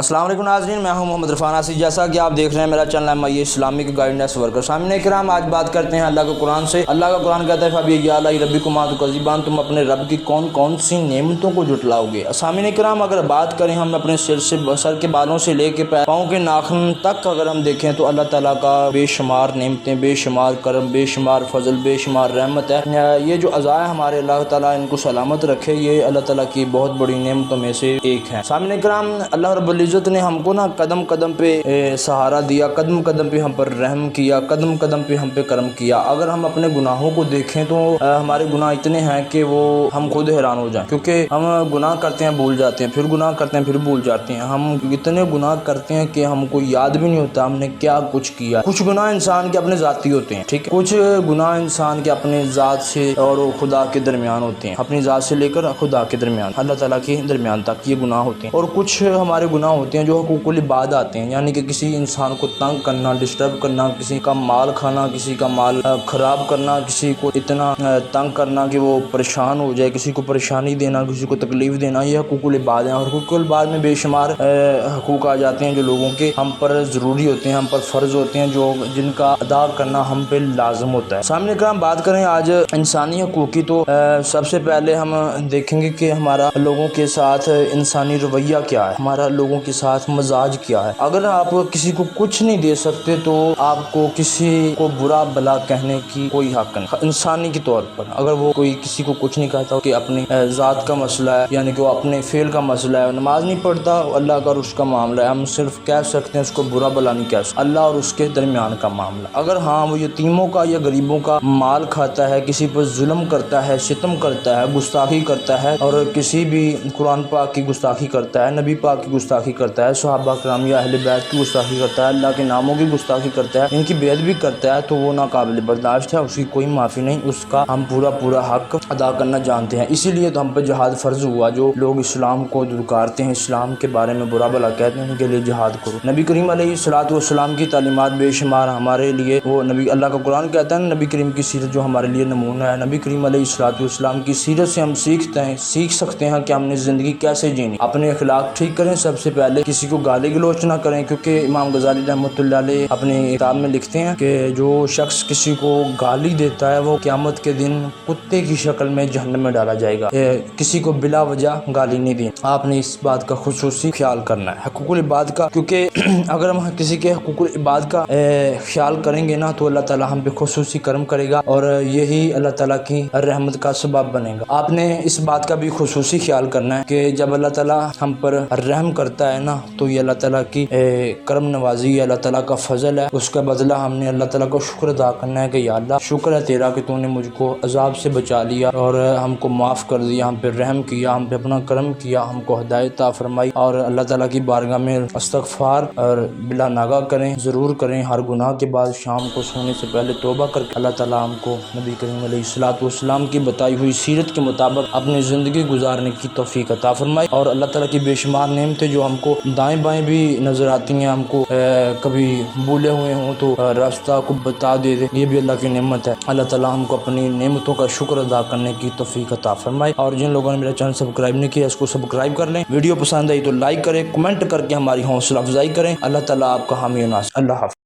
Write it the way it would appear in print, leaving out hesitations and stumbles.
السلام علیکم ناظرین، میں ہوں محمد عرفان آصف۔ جیسا کہ آپ دیکھ رہے ہیں میرا channel MI Islamic guidance worker. سامعین کرام، آج بات کرتے ہیں اللہ کے قرآن سے۔ اللہ کا قرآن کہتا ہے فَبِأَيِّ آلَاءِ رَبِّكُمَا تُكَذِّبَانِ، تم اپنے رب کی کون کون سی نعمتوں کو جھٹلاؤ گے۔ سامعین کرام، اگر بات کریں ہم اپنے سر کے بالوں سے لے کے پاؤں کے ناخن تک اگر ہم دیکھیں تو اللہ تعالیٰ کا بے شمار نعمتیں، بے شمار کرم، بے شمار فضل، بے شمار رحمت ہے۔ یہ جو اعضاء ہمارے، اللہ تعالیٰ ان کو سلامت رکھے، یہ اللہ تعالیٰ کی بہت بڑی نعمتوں میں سے ایک ہے۔ سامعین کرام، اللہ رب العزت نے ہم کو قدم قدم پہ سہارا دیا، قدم قدم پہ ہم پر رحم کیا، قدم قدم پہ ہم پہ کرم کیا۔ اگر ہم اپنے گناہوں کو دیکھیں تو ہمارے گناہ اتنے ہیں کہ وہ ہم خود حیران ہو جائیں، کیونکہ ہم گناہ کرتے ہیں بھول جاتے ہیں، پھر گناہ کرتے ہیں پھر بھول جاتے ہیں۔ ہم اتنے گناہ کرتے ہیں کہ ہم کو یاد بھی نہیں ہوتا ہم نے کیا کچھ کیا۔ کچھ گناہ انسان کے اپنے ذاتی ہوتے ہیں، ٹھیک ہے، کچھ گناہ انسان کے اپنے ذات سے اور خدا کے درمیان ہوتے ہیں، اپنی ذات سے لے کر خدا کے درمیان، اللہ تعالیٰ کے درمیان تک یہ گناہ ہوتے ہیں۔ اور کچھ ہمارے گناہ ہوتے ہیں جو حقوق العباد آتے ہیں، یعنی کہ کسی انسان کو تنگ کرنا، ڈسٹرب کرنا، کسی کا مال کھانا، کسی کا مال خراب کرنا، کسی کو اتنا تنگ کرنا کہ وہ پریشان ہو جائے، کسی کو پریشانی دینا، کسی کو تکلیف دینا، یہ حقوق العباد ہیں۔ اور حقوق العباد میں بے شمار حقوق آ جاتے ہیں جو لوگوں کے ہم پر ضروری ہوتے ہیں، ہم پر فرض ہوتے ہیں، جو جن کا ادا کرنا ہم پہ لازم ہوتا ہے۔ سامنے کرام، بات کریں آج انسانی حقوق کی تو سب سے پہلے ہم دیکھیں گے کہ ہمارا لوگوں کے ساتھ انسانی رویہ کیا ہے، ہمارا لوگوں کے ساتھ مزاج کیا ہے۔ اگر آپ کسی کو کچھ نہیں دے سکتے تو آپ کو کسی کو برا بلا کہنے کی کوئی حق نہیں انسانی کے طور پر۔ اگر وہ کوئی کسی کو کچھ نہیں کہتا کہ اپنی ذات کا مسئلہ ہے، یعنی کہ وہ اپنے فعل کا مسئلہ ہے، نماز نہیں پڑھتا، اللہ کا اور اس کا معاملہ ہے، ہم صرف کہہ سکتے ہیں اس کو برا بلا نہیں کہہ سکتے، اللہ اور اس کے درمیان کا معاملہ۔ اگر ہاں وہ یتیموں کا یا غریبوں کا مال کھاتا ہے، کسی پر ظلم کرتا ہے، ستم کرتا ہے، گستاخی کرتا ہے، اور کسی بھی قرآن پاک کی گستاخی کرتا ہے، نبی پاک کی گستاخی کرتا ہے، صحابہ کرام یا اہل بیت کی گستاخی کرتا ہے، اللہ کے ناموں کی گستاخی کرتا ہے، ان کی بے ادبی کرتا ہے، تو وہ ناقابل برداشت ہے، اس کی کوئی معافی نہیں، اس کا ہم پورا حق ادا کرنا جانتے ہیں۔ اسی لیے تو ہم پر جہاد فرض ہوا۔ جو لوگ اسلام کو دھتکارتے ہیں، اسلام کے بارے میں برا بھلا کہتے ہیں، ان کے لیے جہاد کرو۔ نبی کریم علیہ الصلوۃ والسلام کی تعلیمات بے شمار ہمارے لیے، وہ نبی، اللہ کا قرآن کہتا ہے نبی کریم کی سیرت جو ہمارے لیے نمونہ ہے۔ نبی کریم علیہ الصلوۃ والسلام کی سیرت سے ہم سیکھ سکتے ہیں کہ ہم نے زندگی کیسے جینی، اپنے اخلاق ٹھیک کریں۔ سب سے پہلے کسی کو گالی گلوچ نہ کریں، کیونکہ امام غزالی رحمۃ اللہ علیہ اپنی کتاب میں لکھتے ہیں کہ جو شخص کسی کو گالی دیتا ہے وہ قیامت کے دن کتے کی شکل میں جہنم میں ڈالا جائے گا۔ کسی کو بلا وجہ گالی نہیں دینی، آپ نے اس بات کا خصوصی خیال کرنا ہے، حقوق العباد کا، کیونکہ اگر ہم کسی کے حقوق العباد کا خیال کریں گے نا تو اللہ تعالیٰ ہم پہ خصوصی کرم کرے گا، اور یہی اللہ تعالیٰ کی رحمت کا سبب بنے گا۔ آپ نے اس بات کا بھی خصوصی خیال کرنا ہے کہ جب اللہ تعالیٰ ہم پر رحم کرتا ہے نا تو یہ اللہ تعالیٰ کی کرم نوازی ہے، اللہ تعالیٰ کا فضل ہے، اس کا بدلہ ہم نے اللہ تعالیٰ کو شکر ادا کرنا ہے کہ یا اللہ شکر ہے تیرا کہ تو نے مجھ کو عذاب سے بچا لیا اور ہم کو معاف کر دیا، ہم پہ رحم کیا، ہم پہ اپنا کرم کیا، ہم کو ہدایت عطا فرمائی۔ اور اللہ تعالیٰ کی بارگاہ میں استغفار اور بلا ناغہ کریں، ضرور کریں، ہر گناہ کے بعد شام کو سونے سے پہلے توبہ کر کے اللہ تعالیٰ ہم کو نبی کریم علیہ الصلوۃ والسلام کی بتائی ہوئی سیرت کے مطابق اپنی زندگی گزارنے کی توفیق عطا فرمائی۔ اور اللہ تعالیٰ کی بے شمار نعمتیں جو ہم کو دائیں بائیں بھی نظر آتی ہیں، ہم کو کبھی بھولے ہوئے ہوں تو راستہ کو بتا دے، یہ بھی اللہ کی نعمت ہے۔ اللہ تعالیٰ ہم کو اپنی نعمتوں کا شکر ادا کرنے کی توفیق عطا فرمائے۔ اور جن لوگوں نے میرا چینل سبسکرائب نہیں کیا اس کو سبسکرائب کر لیں، ویڈیو پسند آئی تو لائک کریں، کمنٹ کر کے ہماری حوصلہ افزائی کریں۔ اللہ تعالیٰ آپ کا حامی و ناصر۔ اللہ حافظ۔